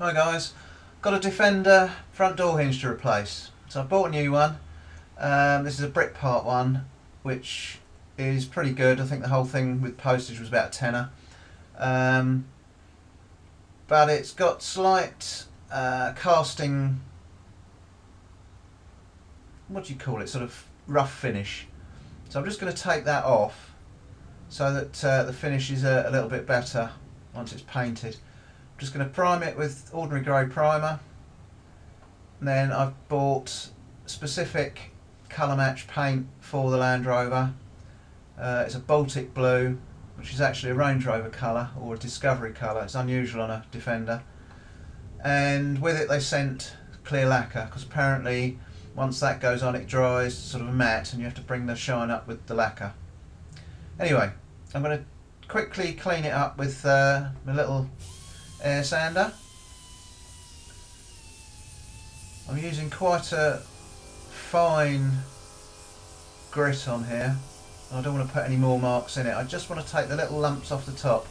Hi guys, got a Defender front door hinge to replace. So I bought a new one. This is a brick part one, which is pretty good. I think the whole thing with postage was about a tenner. But it's got slight casting, what do you call it, sort of rough finish. So I'm just going to take that off so that the finish is a little bit better once it's painted. Just going to prime it with ordinary grey primer, and then I've bought specific colour match paint for the Land Rover. It's a Baltic blue, which is actually a Range Rover colour or a Discovery colour. It's unusual on a Defender, and with it they sent clear lacquer, because apparently once that goes on it dries sort of a matte and you have to bring the shine up with the lacquer. Anyway, I'm going to quickly clean it up with my little air sander. I'm using quite a fine grit on here. I don't want to put any more marks in it. I just want to take the little lumps off the top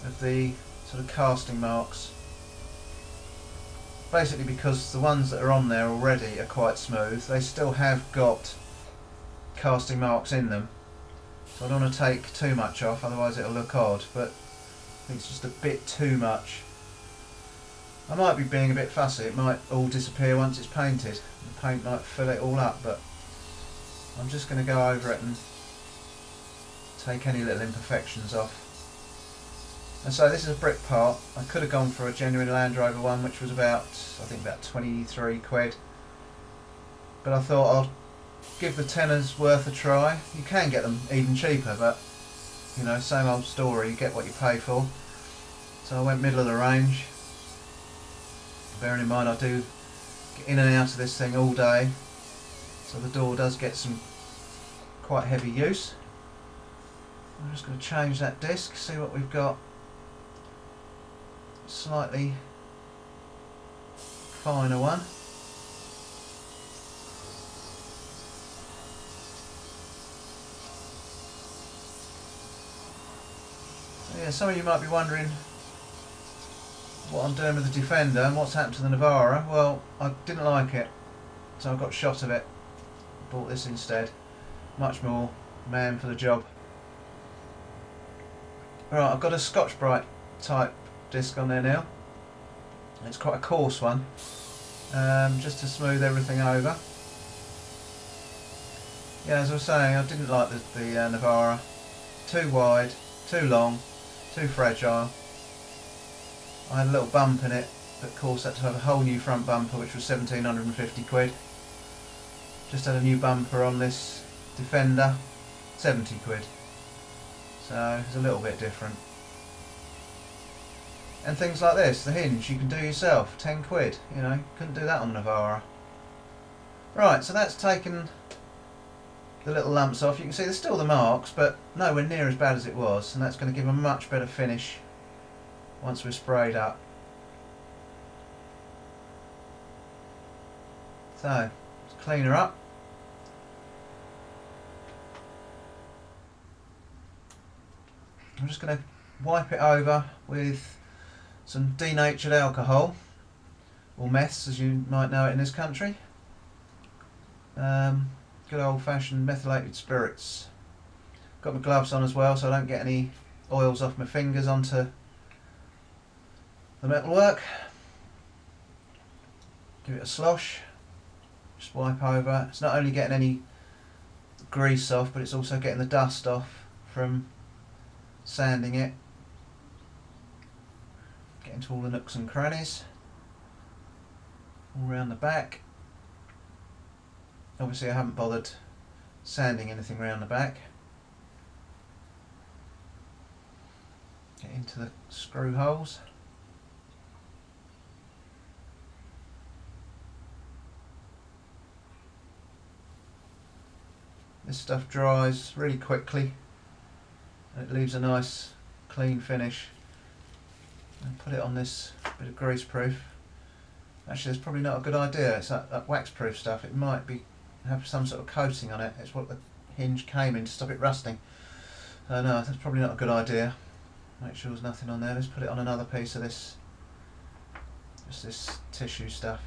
of the sort of casting marks. Basically because the ones that are on there already are quite smooth. They still have got casting marks in them. So I don't want to take too much off, otherwise it'll look odd. But I think it's just a bit too much. I might be being a bit fussy, it might all disappear once it's painted. The paint might fill it all up, but I'm just going to go over it and take any little imperfections off. And so this is a brick part. I could have gone for a genuine Land Rover one, which was about, I think about 23 quid. But I thought I'll give the tenner's worth a try. You can get them even cheaper, but you know, same old story, you get what you pay for. So I went middle of the range. Bearing in mind I do get in and out of this thing all day, so the door does get some quite heavy use. I'm just going to change that disc, see what we've got. Slightly finer one. Yeah, some of you might be wondering what I'm doing with the Defender and what's happened to the Navara. Well, I didn't like it, so I got shot of it. Bought this instead. Much more man for the job. Right, I've got a Scotch-Brite type disc on there now. It's quite a coarse one, just to smooth everything over. Yeah, as I was saying, I didn't like the Navara. Too wide, too long, too fragile. I had a little bump in it, but of course had to have a whole new front bumper, which was 1750 quid. Just had a new bumper on this Defender, 70 quid. So it's a little bit different. And things like this, the hinge you can do yourself, 10 quid, you know, couldn't do that on the Navara. Right, so that's taken the little lumps off. You can see there's still the marks, but nowhere near as bad as it was, and that's going to give a much better finish once we're sprayed up. So, let's clean her up. I'm just going to wipe it over with some denatured alcohol, or meths as you might know it in this country. Good old fashioned methylated spirits. Got my gloves on as well so I don't get any oils off my fingers onto the metalwork. Give it a slosh, just wipe over. It's not only getting any grease off, but it's also getting the dust off from sanding it. Getting to all the nooks and crannies, all around the back. Obviously I haven't bothered sanding anything around the back. Get into the screw holes. This stuff dries really quickly and it leaves a nice clean finish. And put it on this bit of grease proof. Actually, it's probably not a good idea. It's that wax proof stuff. It might have some sort of coating on it. It's what the hinge came in to stop it rusting. No, that's probably not a good idea. Make sure there's nothing on there. Let's put it on another piece of this Just this tissue stuff,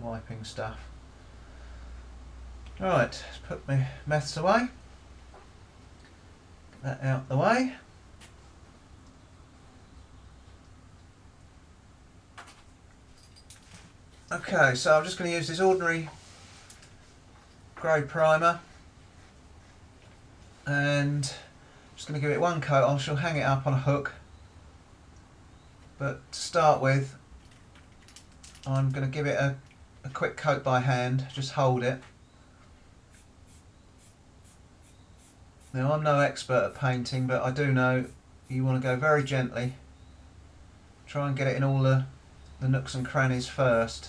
wiping stuff. Right, let's put my meths away. Get that out the way. Okay, so I'm just going to use this ordinary grey primer and just going to give it one coat. I shall hang it up on a hook, but to start with I'm going to give it a quick coat by hand. Just hold it. Now I'm no expert at painting, but I do know you want to go very gently. Try and get it in all the nooks and crannies first,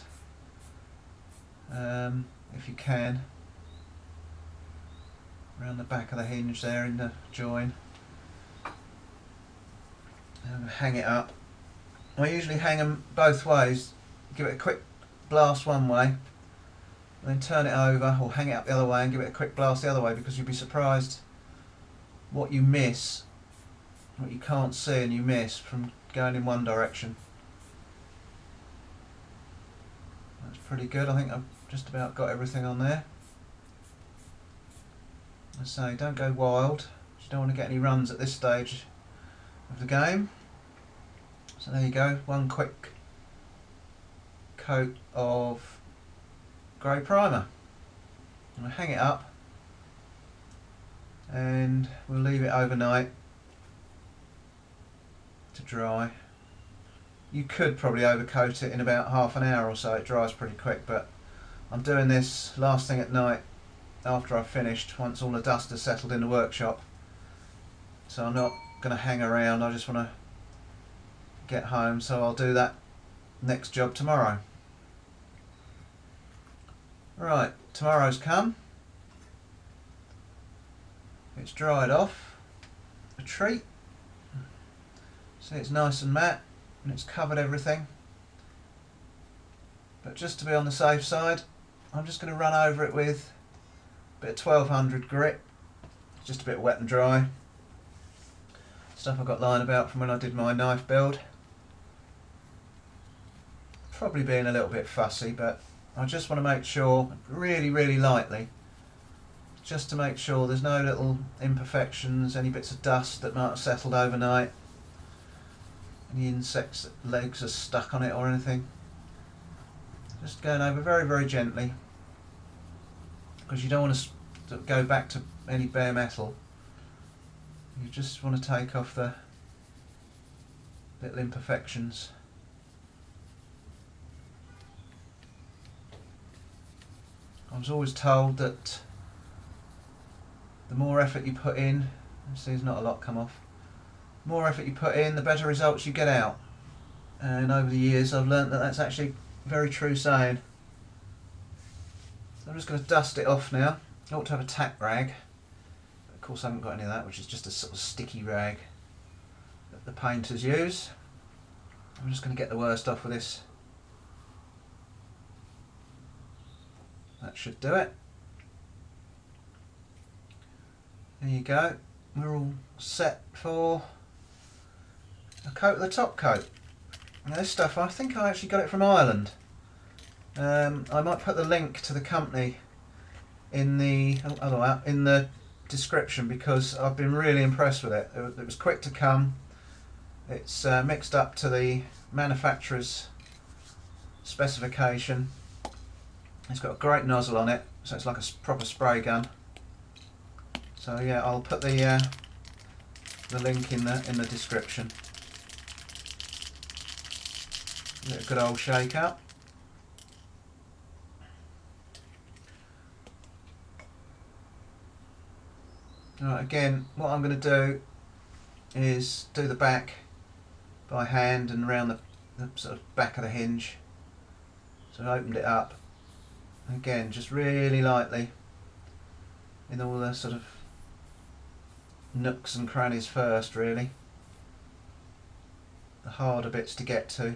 if you can. Around the back of the hinge there in the join. And hang it up. I usually hang them both ways. Give it a quick blast one way, and then turn it over, or hang it up the other way and give it a quick blast the other way, because you'd be surprised what you miss, what you can't see and you miss from going in one direction. That's pretty good. I think I've just about got everything on there. I say, don't go wild. You don't want to get any runs at this stage of the game. So there you go, one quick coat of grey primer. I'm going to hang it up and we'll leave it overnight to dry. You could probably overcoat it in about half an hour or so. It dries pretty quick, but I'm doing this last thing at night after I've finished, once all the dust has settled in the workshop. So I'm not going to hang around. I just want to get home, so I'll do that next job tomorrow. Right, tomorrow's come. It's dried off. A treat. See, it's nice and matte and it's covered everything. But just to be on the safe side, I'm just going to run over it with a bit of 1200 grit. It's just a bit wet and dry. Stuff I got lying about from when I did my knife build. Probably being a little bit fussy, but I just want to make sure, really lightly, just to make sure there's no little imperfections, any bits of dust that might have settled overnight, any insects' legs are stuck on it or anything. Just going over very gently, because you don't want to go back to any bare metal. You just want to take off the little imperfections. I was always told that the more effort you put in, see there's not a lot come off, the more effort you put in, the better results you get out. And over the years I've learnt that that's actually a very true saying. So I'm just going to dust it off now. I ought to have a tack rag, but of course I haven't got any of that, which is just a sort of sticky rag that the painters use. I'm just going to get the worst off with this. That should do it. There you go. We're all set for a coat of the top coat. Now this stuff, I think I actually got it from Ireland. I might put the link to the company in the description, because I've been really impressed with it. It was quick to come. It's mixed up to the manufacturer's specification. It's got a great nozzle on it, so it's like a proper spray gun. So yeah, I'll put the link in the description. Give it a good old shake up. Right, again, what I'm going to do is do the back by hand and around the sort of back of the hinge. So I opened it up. Again, just really lightly in all the sort of nooks and crannies first, really. The harder bits to get to.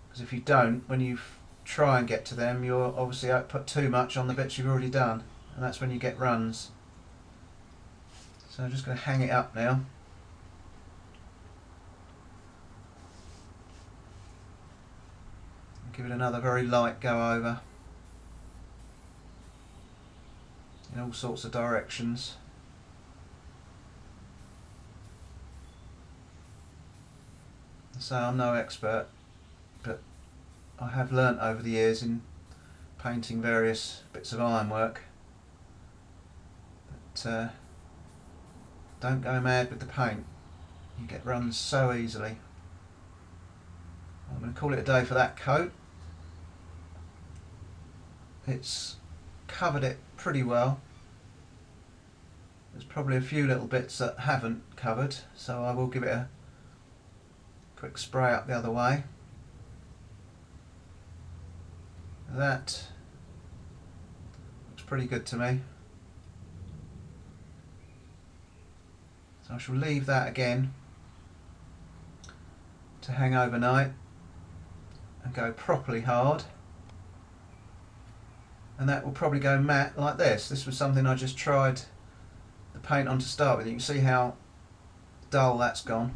Because if you don't, when you try and get to them, you'll obviously output too much on the bits you've already done. And that's when you get runs. So I'm just going to hang it up now. Give it another very light go over in all sorts of directions. So I'm no expert, but I have learnt over the years in painting various bits of ironwork that don't go mad with the paint. You get run so easily. I'm going to call it a day for that coat. It's covered it pretty well. There's probably a few little bits that haven't covered, so I will give it a quick spray up the other way. That looks pretty good to me. So I shall leave that again to hang overnight and go properly hard. And that will probably go matte like this. This was something I just tried the paint on to start with. You can see how dull that's gone.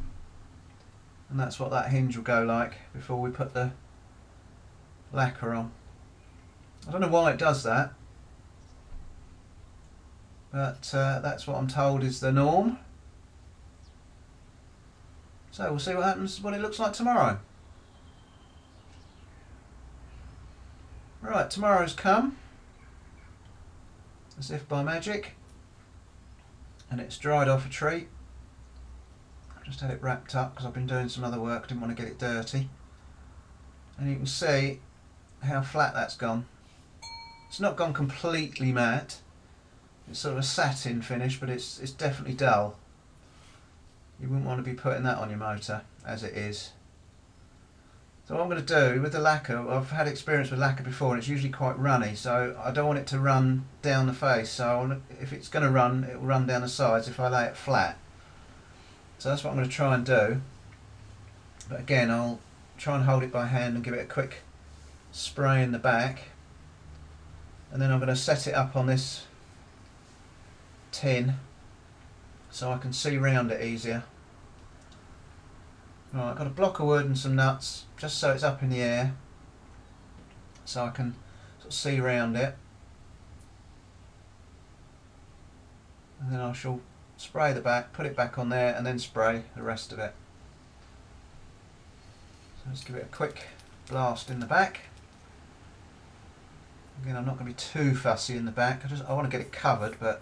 And that's what that hinge will go like before we put the lacquer on. I don't know why it does that, but that's what I'm told is the norm. So we'll see what happens, what it looks like tomorrow. Right, tomorrow's come, as if by magic, and it's dried off a treat. I've just had it wrapped up because I've been doing some other work, didn't want to get it dirty. And you can see how flat that's gone. It's not gone completely matte. It's sort of a satin finish, but it's definitely dull. You wouldn't want to be putting that on your motor as it is. So what I'm going to do with the lacquer, I've had experience with lacquer before and it's usually quite runny, so I don't want it to run down the face. So if it's going to run, it will run down the sides if I lay it flat. So that's what I'm going to try and do. But again, I'll try and hold it by hand and give it a quick spray in the back. And then I'm going to set it up on this tin so I can see round it easier. Right, I've got a block of wood and some nuts just so it's up in the air so I can sort of see round it. And then I shall spray the back, put it back on there and then spray the rest of it. So let's give it a quick blast in the back. Again, I'm not going to be too fussy in the back, I want to get it covered, but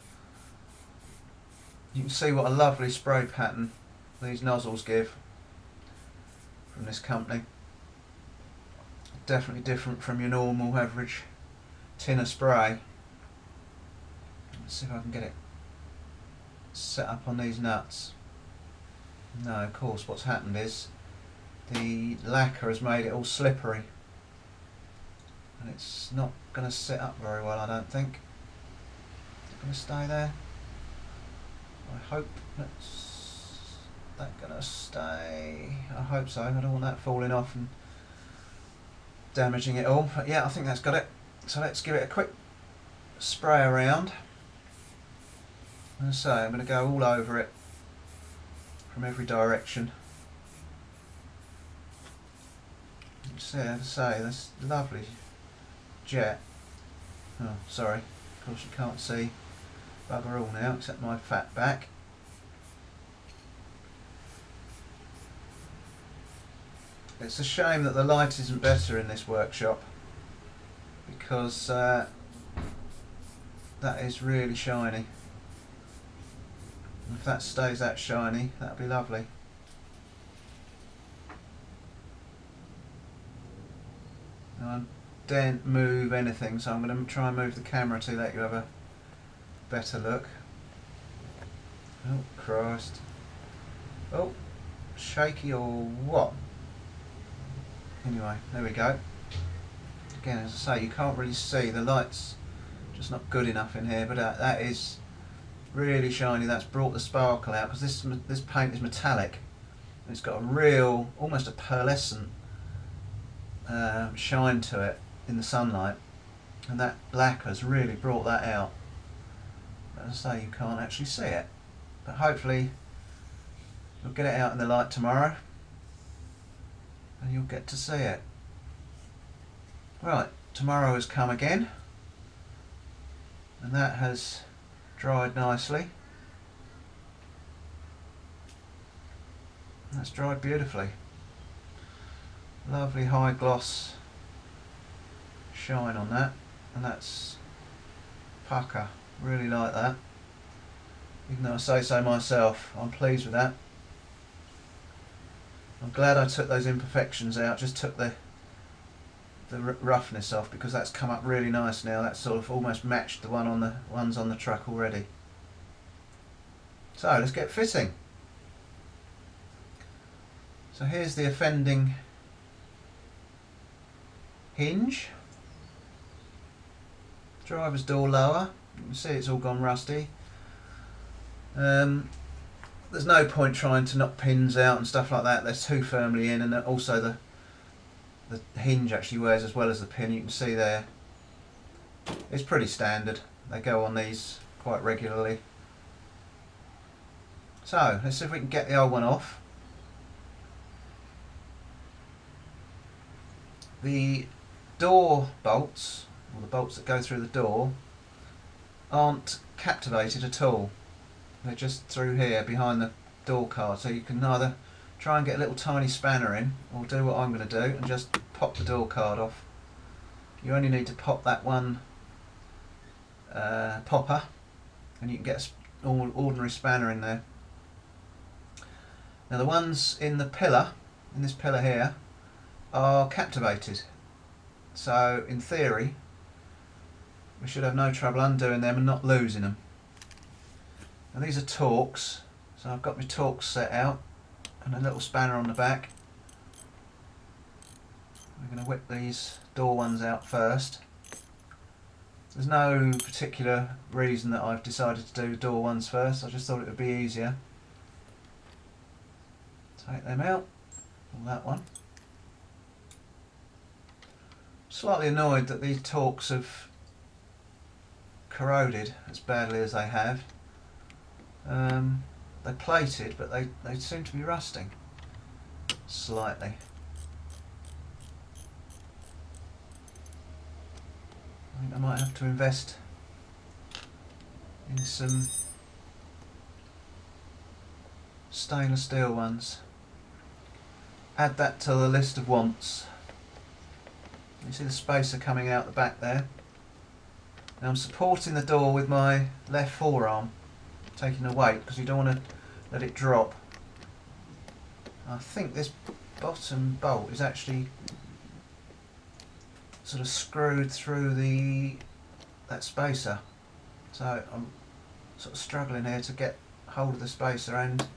you can see what a lovely spray pattern these nozzles give from this company. Definitely different from your normal average tin of spray. Let's see if I can get it set up on these nuts. No, of course what's happened is the lacquer has made it all slippery and it's not going to sit up very well, I don't think. Is it going to stay there? I hope that's going to stay. I hope so. I don't want that falling off and damaging it all. But yeah, I think that's got it. So let's give it a quick spray around. As I say, I'm going to go all over it from every direction. You see, as I say, this lovely jet. Oh, sorry. Of course, you can't see bugger all now, except my fat back. It's a shame that the light isn't better in this workshop because that is really shiny. If that stays that shiny, that'd be lovely. Now, I daren't move anything, so I'm going to try and move the camera to let you have a better look. Oh Christ. Oh, shaky or what? Anyway, there we go. Again, as I say, you can't really see, the light's just not good enough in here, but that is really shiny. That's brought the sparkle out because this paint is metallic. It's got a real, almost a pearlescent shine to it in the sunlight, and that black has really brought that out. As I say, you can't actually see it, but hopefully you'll get it out in the light tomorrow and you'll get to see it. Right, tomorrow has come again, and that has dried nicely. That's dried beautifully. Lovely high gloss shine on that, and that's pucker. Really like that. Even though I say so myself, I'm pleased with that. I'm glad I took those imperfections out, just took the roughness off, because that's come up really nice now. That's sort of almost matched the ones on the truck already. So let's get fitting. So here's the offending hinge. Driver's door lower. You can see it's all gone rusty. There's no point trying to knock pins out and stuff like that. They're too firmly in, and also the hinge actually wears as well as the pin. You can see there. It's pretty standard. They go on these quite regularly. So let's see if we can get the old one off. The door bolts, or the bolts that go through the door, aren't captivated at all. They're just through here behind the door card, so you can either try and get a little tiny spanner in, or do what I'm going to do and just pop the door card off. You only need to pop that one popper, and you can get an ordinary spanner in there. Now the ones in the pillar, in this pillar here, are captivated, so in theory we should have no trouble undoing them and not losing them. And these are Torx, so I've got my Torx set out and a little spanner on the back. We're going to whip these door ones out first. There's no particular reason that I've decided to do door ones first. I just thought it would be easier. Take them out, pull that one. Slightly annoyed that these Torx have corroded as badly as they have. They're plated, but they seem to be rusting slightly. I think I might have to invest in some stainless steel ones. Add that to the list of wants. You see the spacer coming out the back there. Now I'm supporting the door with my left forearm, taking the weight because you don't want to let it drop. I think this bottom bolt is actually sort of screwed through that spacer, so I'm sort of struggling here to get hold of the spacer, and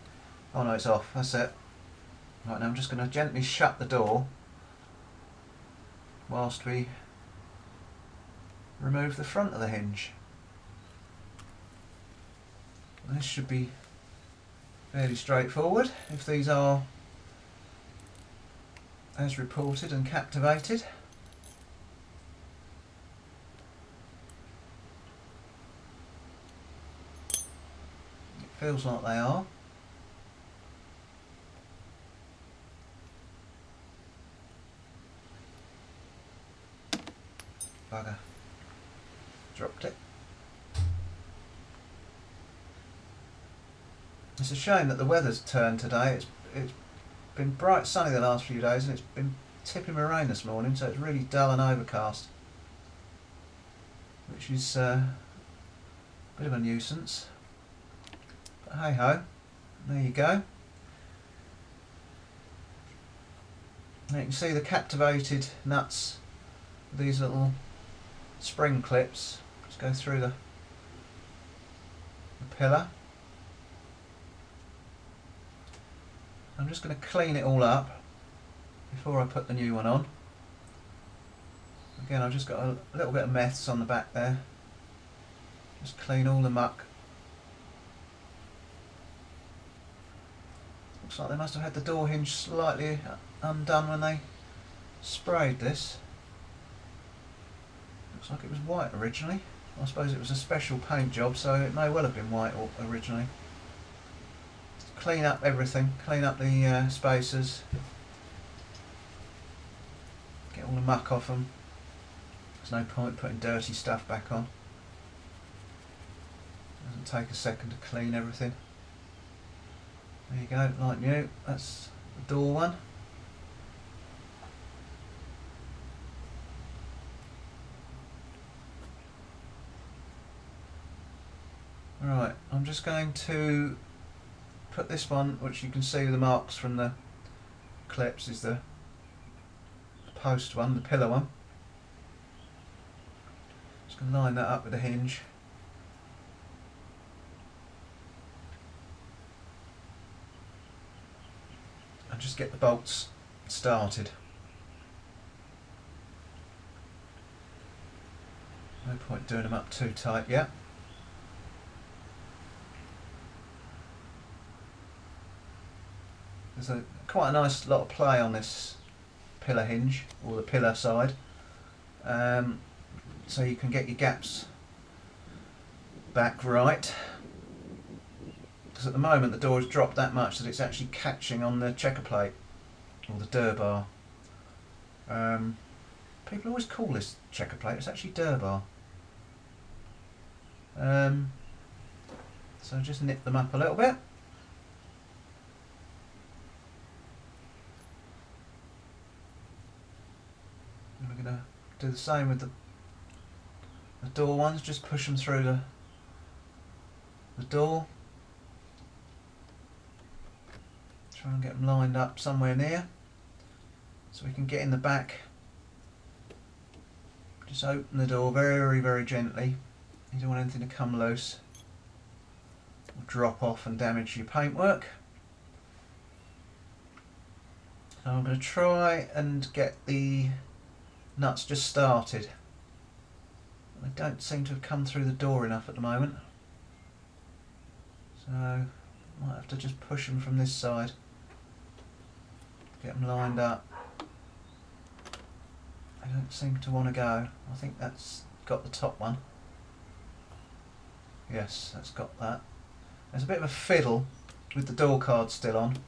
oh no, it's off. That's it. Right, now I'm just going to gently shut the door whilst we remove the front of the hinge. This should be fairly straightforward if these are as reported and captivated. It feels like they are. Bugger. Dropped it. It's a shame that the weather's turned today. It's been bright sunny the last few days, and it's been tipping with rain this morning, so it's really dull and overcast, which is a bit of a nuisance. But hey ho, there you go. Now you can see the captivated nuts, these little spring clips, just go through the pillar. I'm just going to clean it all up before I put the new one on. Again, I've just got a little bit of meths on the back there. Just clean all the muck. Looks like they must have had the door hinge slightly undone when they sprayed this. Looks like it was white originally. I suppose it was a special paint job, so it may well have been white originally. Clean up everything, clean up the spacers, get all the muck off them. There's no point putting dirty stuff back on. Doesn't take a second to clean everything. There you go, like new. That's the door one. Right, I'm just going to put this one, which you can see the marks from the clips, is the post one, the pillar one. Just going to line that up with the hinge. And just get the bolts started. No point doing them up too tight yet. There's quite a nice lot of play on this pillar hinge, or the pillar side, so you can get your gaps back right, because at the moment the door has dropped that much that it's actually catching on the checker plate, or the dur bar. People always call this checker plate, it's actually dur bar. So just nip them up a little bit. Do the same with the door ones, just push them through the door. Try and get them lined up somewhere near so we can get in the back. Just open the door very, very gently. You don't want anything to come loose or drop off and damage your paintwork. So I'm going to try and get the nuts just started. They don't seem to have come through the door enough at the moment, so might have to just push them from this side, get them lined up. They don't seem to want to go. I think that's got the top one. Yes, that's got that. There's a bit of a fiddle with the door card still on.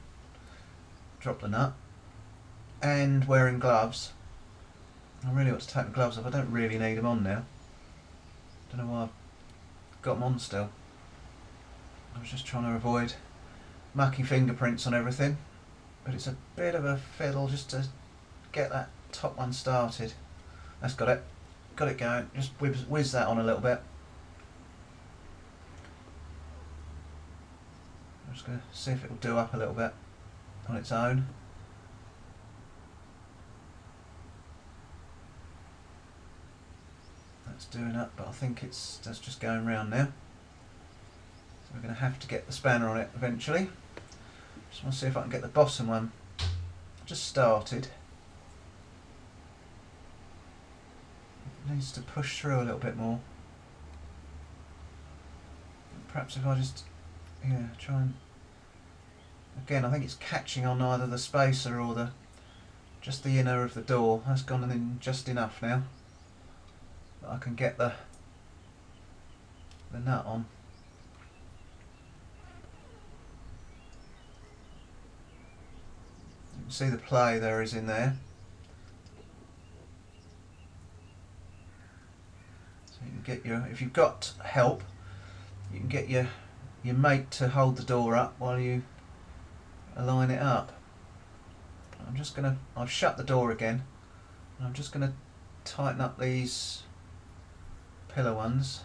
Drop the nut. And wearing gloves. I really ought to take my gloves off. I don't really need them on now. Don't know why I've got them on still. I was just trying to avoid mucky fingerprints on everything. But it's a bit of a fiddle just to get that top one started. That's got it. Got it going. Just whiz that on a little bit. I'm just going to see if it will do up a little bit on its own. Doing up, but I think that's just going round now. So we're going to have to get the spanner on it eventually. Just want to see if I can get the bottom one just started. It needs to push through a little bit more. Perhaps if I just try and again, I think it's catching on either the spacer or just the inner of the door. That's gone in just enough now. I can get the nut on. You can see the play there is in there. So you can get if you've got help, you can get your mate to hold the door up while you align it up. I've shut the door again, and I'm just gonna tighten up these pillar ones.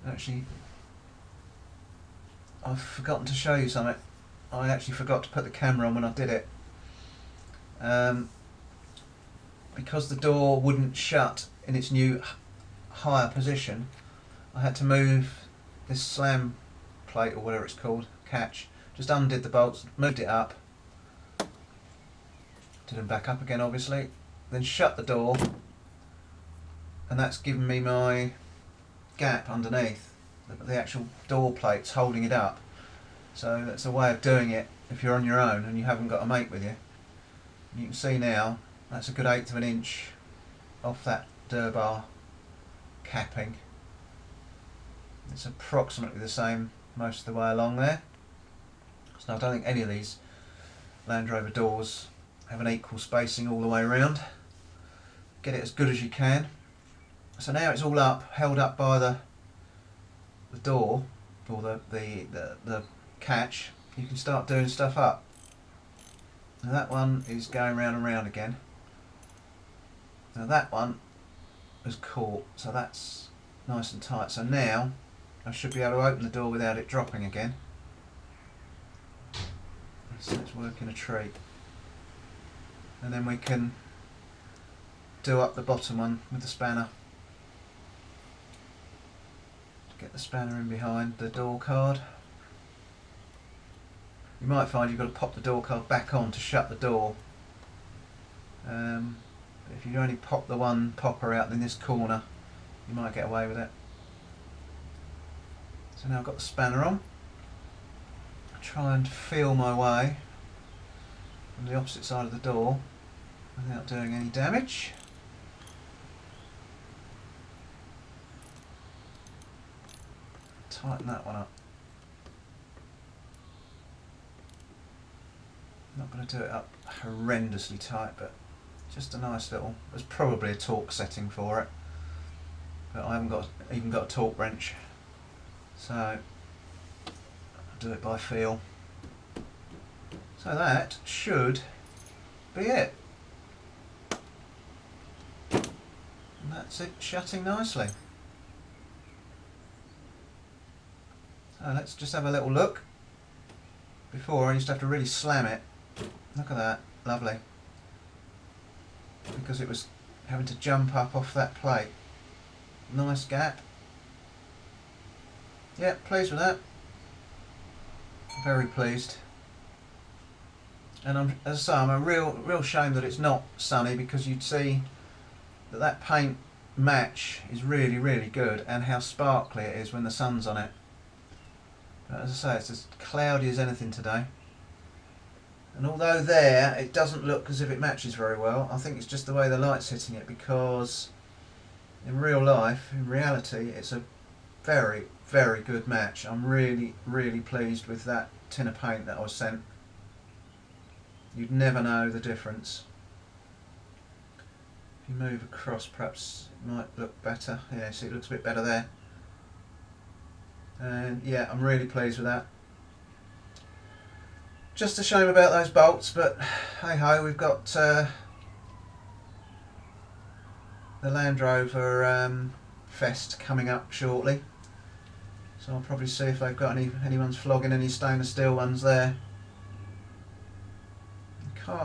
Actually, I've forgotten to show you something. I actually forgot to put the camera on when I did it. Because the door wouldn't shut in its new higher position, I had to move this slam plate, or whatever it's called, catch. Just undid the bolts, moved it up, did them back up again obviously, then shut the door, and that's given me my gap underneath. The actual door plate's holding it up. So that's a way of doing it if you're on your own and you haven't got a mate with you. You can see now that's a good 1/8 of an inch off that dur bar capping. It's approximately the same most of the way along there. So I don't think any of these Land Rover doors have an equal spacing all the way around. get it as good as you can. So now it's all up, held up by the door or the catch. You can start doing stuff up. Now that one is going round and round again. Now that one has caught, so that's nice and tight. So now I should be able to open the door without it dropping again. So it's working a treat. And then we can do up the bottom one with the spanner. Get the spanner in behind the door card. You might find you've got to pop the door card back on to shut the door. But if you only pop the one popper out in this corner, you might get away with it. So now I've got the spanner on. I'll try and feel my way from the opposite side of the door without doing any damage. Tighten that one up. Not going to do it up horrendously tight, but just a nice little. There's probably a torque setting for it, but I haven't even got a torque wrench, so I'll do it by feel. So that should be it, and that's it shutting nicely. So let's just have a little look. Before I used to have to really slam it. Look at that, lovely. Because it was having to jump up off that plate. Nice gap. Yeah, pleased with that. Very pleased. And as I say, I'm a real shame that it's not sunny, because you'd see that that paint match is really, really good, and how sparkly it is when the sun's on it. But as I say, it's as cloudy as anything today. And although there it doesn't look as if it matches very well, I think it's just the way the light's hitting it, because in real life, in reality, it's a very, very good match. I'm really, really pleased with that tin of paint that I was sent. You'd never know the difference. If you move across, perhaps it might look better. Yeah, see, it looks a bit better there. And yeah, I'm really pleased with that. Just a shame about those bolts, but hey ho, we've got the Land Rover Fest coming up shortly, so I'll probably see if they've got anyone's flogging any stainless steel ones there.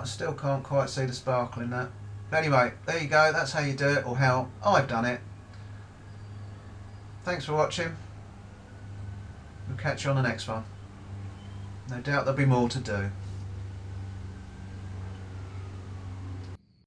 Still can't quite see the sparkle in that. But anyway, there you go, that's how you do it, or how I've done it. Thanks for watching. We'll catch you on the next one. No doubt there'll be more to do.